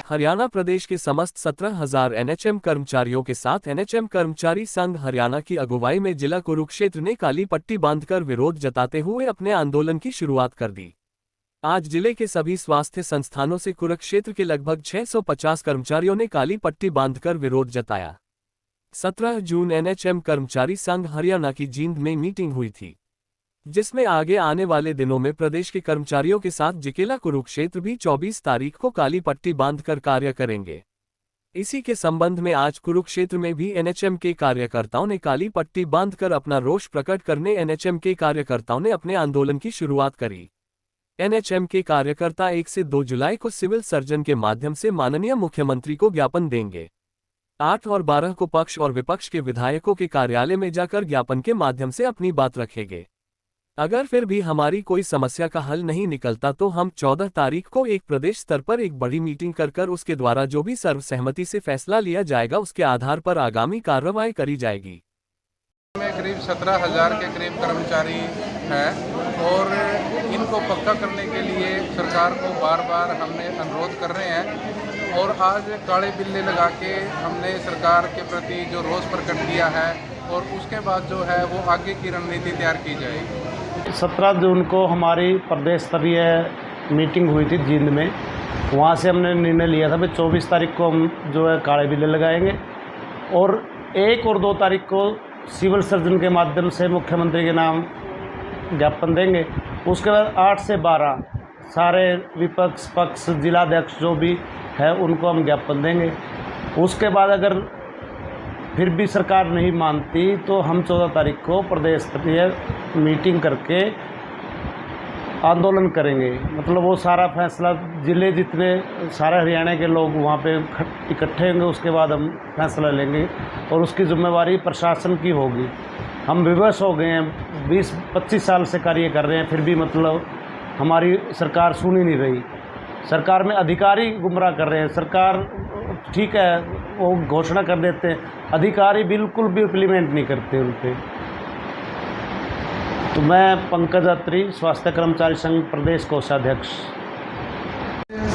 हरियाणा प्रदेश के समस्त 17,000 एनएचएम कर्मचारियों के साथ एनएचएम कर्मचारी संघ हरियाणा की अगुवाई में जिला कुरुक्षेत्र ने काली पट्टी बांधकर विरोध जताते हुए अपने आंदोलन की शुरुआत कर दी। आज जिले के सभी स्वास्थ्य संस्थानों से कुरुक्षेत्र के लगभग 650 कर्मचारियों ने काली पट्टी बांधकर विरोध जताया। 17 जून एनएचएम कर्मचारी संघ हरियाणा की जींद में मीटिंग हुई थी, जिसमें आगे आने वाले दिनों में प्रदेश के कर्मचारियों के साथ जिकेला कुरुक्षेत्र भी 24 तारीख को काली पट्टी बांधकर कार्य करेंगे। इसी के संबंध में आज कुरुक्षेत्र में भी एनएचएम के कार्यकर्ताओं ने काली पट्टी बांधकर अपना रोष प्रकट करने एनएचएम के कार्यकर्ताओं ने अपने आंदोलन की शुरुआत करी। एनएचएम के कार्यकर्ता 1 से 2 जुलाई को सिविल सर्जन के माध्यम से माननीय मुख्यमंत्री को ज्ञापन देंगे। 8 और 12 को पक्ष और विपक्ष के विधायकों के कार्यालय में जाकर ज्ञापन के माध्यम से अपनी बात रखेंगे। अगर फिर भी हमारी कोई समस्या का हल नहीं निकलता तो हम 14 तारीख को एक प्रदेश स्तर पर एक बड़ी मीटिंग कर उसके द्वारा जो भी सर्वसहमति से फैसला लिया जाएगा उसके आधार पर आगामी कार्रवाई करी जाएगी। में करीब 17,000 के करीब कर्मचारी हैं और इनको पक्का करने के लिए सरकार को बार बार हमने अनुरोध कर रहे हैं और आज काले बिल्ले लगा के हमने सरकार के प्रति जो रोष प्रकट किया है और उसके बाद जो है वो आगे की रणनीति तैयार की जाएगी। 17 जून को हमारी प्रदेश स्तरीय मीटिंग हुई थी जींद में। वहाँ से हमने निर्णय लिया था कि 24 तारीख को हम जो है काले बिल्ले लगाएंगे और 1 और 2 तारीख को सिविल सर्जन के माध्यम से मुख्यमंत्री के नाम ज्ञापन देंगे। उसके बाद 8 से 12 सारे विपक्ष पक्ष जिलाध्यक्ष जो भी है उनको हम ज्ञापन देंगे। उसके बाद अगर फिर भी सरकार नहीं मानती तो हम 14 तारीख को प्रदेश स्तरीय मीटिंग करके आंदोलन करेंगे। मतलब वो सारा फैसला जिले जितने सारे हरियाणा के लोग वहाँ पे इकट्ठे होंगे, उसके बाद हम फैसला लेंगे और उसकी जिम्मेवारी प्रशासन की होगी। हम विवश हो गए हैं, 20-25 साल से कार्य कर रहे हैं, फिर भी मतलब हमारी सरकार सुन ही नहीं रही। सरकार में अधिकारी गुमराह कर रहे हैं। सरकार ठीक है वो घोषणा कर देते हैं, अधिकारी बिल्कुल भी इम्प्लीमेंट नहीं करते उन पर। तो मैं पंकज अत्री, स्वास्थ्य कर्मचारी संघ प्रदेश कोषाध्यक्ष।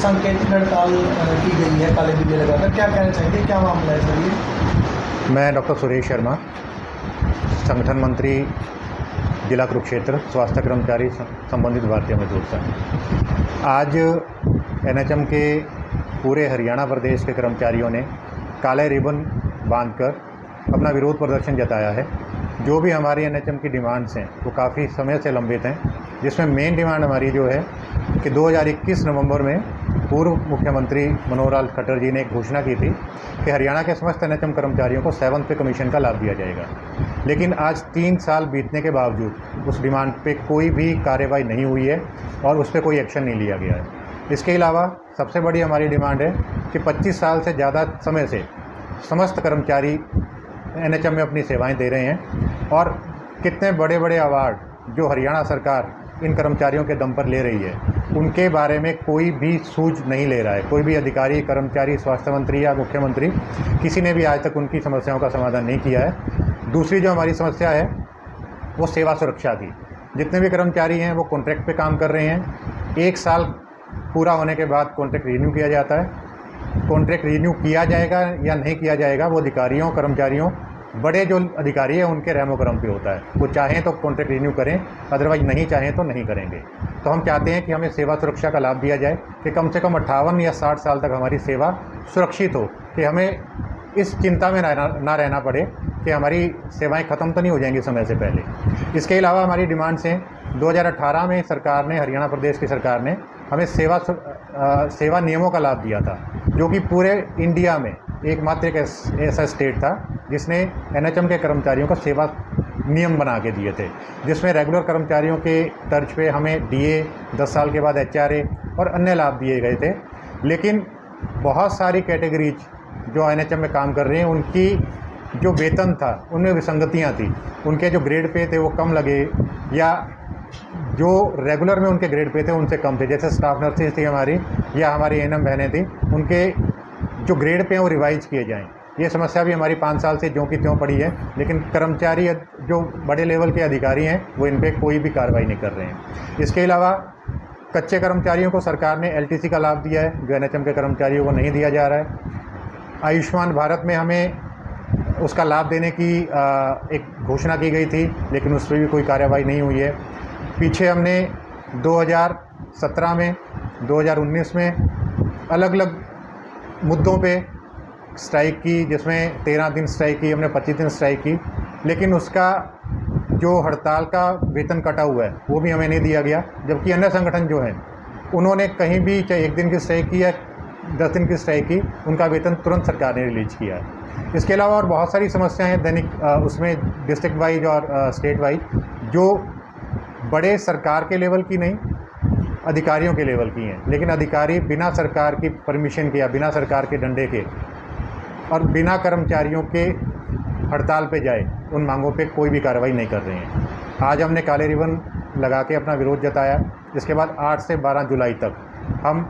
सांकेतिक हड़ताल की गई है काले बिल्ले लगाकर, क्या कहना चाहिए, क्या मामला है सर ये? मैं डॉक्टर सुरेश शर्मा, संगठन मंत्री जिला कुरुक्षेत्र, स्वास्थ्य कर्मचारी संबंधित भारतीय मजदूर संघ। आज एनएचएम के पूरे हरियाणा प्रदेश के कर्मचारियों ने काले रिबन बांधकर अपना विरोध प्रदर्शन जताया है। जो भी हमारी एनएचएम की डिमांड्स हैं वो काफ़ी समय से लंबित हैं, जिसमें मेन डिमांड हमारी जो है कि 2021 नवंबर में पूर्व मुख्यमंत्री मनोहर लाल खट्टर जी ने एक घोषणा की थी कि हरियाणा के समस्त एनएचएम कर्मचारियों को 7th पे कमीशन का लाभ दिया जाएगा। लेकिन आज 3 साल बीतने के बावजूद उस डिमांड पे कोई भी कार्रवाई नहीं हुई है और उस पर कोई एक्शन नहीं लिया गया है। इसके अलावा सबसे बड़ी हमारी डिमांड है कि 25 साल से ज़्यादा समय से समस्त कर्मचारी एनएचएम में अपनी सेवाएं दे रहे हैं और कितने बड़े बड़े अवार्ड जो हरियाणा सरकार इन कर्मचारियों के दम पर ले रही है उनके बारे में कोई भी सूझ नहीं ले रहा है। कोई भी अधिकारी, कर्मचारी, स्वास्थ्य मंत्री या मुख्यमंत्री किसी ने भी आज तक उनकी समस्याओं का समाधान नहीं किया है। दूसरी जो हमारी समस्या है वो सेवा सुरक्षा की। जितने भी कर्मचारी हैं वो कॉन्ट्रैक्ट पे काम कर रहे हैं। 1 साल पूरा होने के बाद कॉन्ट्रैक्ट रिन्यू किया जाता है। कॉन्ट्रैक्ट रिन्यू किया जाएगा या नहीं किया जाएगा वो अधिकारियों, कर्मचारियों, बड़े जो अधिकारी हैं उनके रहमो करम पे होता है। वो चाहें तो कॉन्ट्रैक्ट रिन्यू करें, अदरवाइज नहीं चाहें तो नहीं करेंगे। तो हम चाहते हैं कि हमें सेवा सुरक्षा का लाभ दिया जाए कि कम से कम 58 या 60 साल तक हमारी सेवा सुरक्षित हो, कि हमें इस चिंता में ना रहना पड़े कि हमारी सेवाएं ख़त्म तो नहीं हो जाएंगी समय से पहले। इसके अलावा हमारी डिमांड्स हैं, 2018 में सरकार ने, हरियाणा प्रदेश की सरकार ने हमें सेवा नियमों का लाभ दिया था, जो कि पूरे इंडिया में एकमात्र एक ऐसा स्टेट था जिसने एनएचएम के कर्मचारियों को सेवा नियम बना के दिए थे, जिसमें रेगुलर कर्मचारियों के तर्ज पे हमें डीए, 10 साल के बाद एचआरए और अन्य लाभ दिए गए थे। लेकिन बहुत सारी कैटेगरीज जो एनएचएम में काम कर रहे हैं उनकी जो वेतन था उनमें विसंगतियां थी। उनके जो ग्रेड पे थे वो कम लगे या जो रेगुलर में उनके ग्रेड पे थे उनसे कम थे। जैसे स्टाफ नर्सेज थी हमारी या हमारी एएनएम बहनें थी, उनके जो ग्रेड पे हैं वो रिवाइज किए जाएं। ये समस्या भी हमारी 5 साल से ज्यों की त्यों पड़ी है, लेकिन कर्मचारी जो बड़े लेवल के अधिकारी हैं वो इन पर कोई भी कार्रवाई नहीं कर रहे हैं। इसके अलावा कच्चे कर्मचारियों को सरकार ने एलटीसी का लाभ दिया है, जो एनएचएम के कर्मचारियों को नहीं दिया जा रहा है। आयुष्मान भारत में हमें उसका लाभ देने की एक घोषणा की गई थी, लेकिन उस पर भी कोई कार्रवाई नहीं हुई है। पीछे हमने 2017 में, 2019 में अलग अलग मुद्दों पे स्ट्राइक की, जिसमें 13 दिन स्ट्राइक की, हमने 25 दिन स्ट्राइक की, लेकिन उसका जो हड़ताल का वेतन कटा हुआ है वो भी हमें नहीं दिया गया। जबकि अन्य संगठन जो हैं उन्होंने कहीं भी चाहे 1 दिन की स्ट्राइक की या 10 दिन की स्ट्राइक की, उनका वेतन तुरंत सरकार ने रिलीज किया है। इसके अलावा और बहुत सारी समस्याएं हैं दैनिक, उसमें डिस्ट्रिक्ट वाइज और स्टेट वाइज, जो बड़े सरकार के लेवल की नहीं, अधिकारियों के लेवल की हैं। लेकिन अधिकारी बिना सरकार की परमिशन के या बिना सरकार के डंडे के और बिना कर्मचारियों के हड़ताल पे जाए, उन मांगों पे कोई भी कार्रवाई नहीं कर रहे हैं। आज हमने काले रिबन लगा के अपना विरोध जताया। इसके बाद 8 से 12 जुलाई तक हम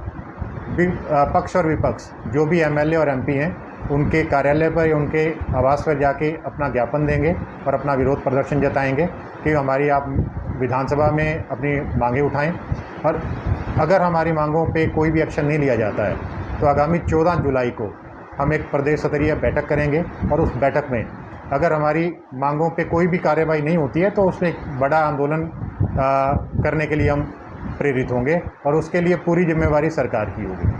पक्ष और विपक्ष जो भी एमएलए और एमपी हैं उनके कार्यालय पर या उनके आवास पर जाके अपना ज्ञापन देंगे और अपना विरोध प्रदर्शन जताएंगे कि हमारी आप विधानसभा में अपनी मांगें उठाएं। और अगर हमारी मांगों पे कोई भी एक्शन नहीं लिया जाता है तो आगामी 14 जुलाई को हम एक प्रदेश स्तरीय बैठक करेंगे, और उस बैठक में अगर हमारी मांगों पे कोई भी कार्रवाई नहीं होती है तो उसमें एक बड़ा आंदोलन करने के लिए हम प्रेरित होंगे, और उसके लिए पूरी जिम्मेवारी सरकार की होगी।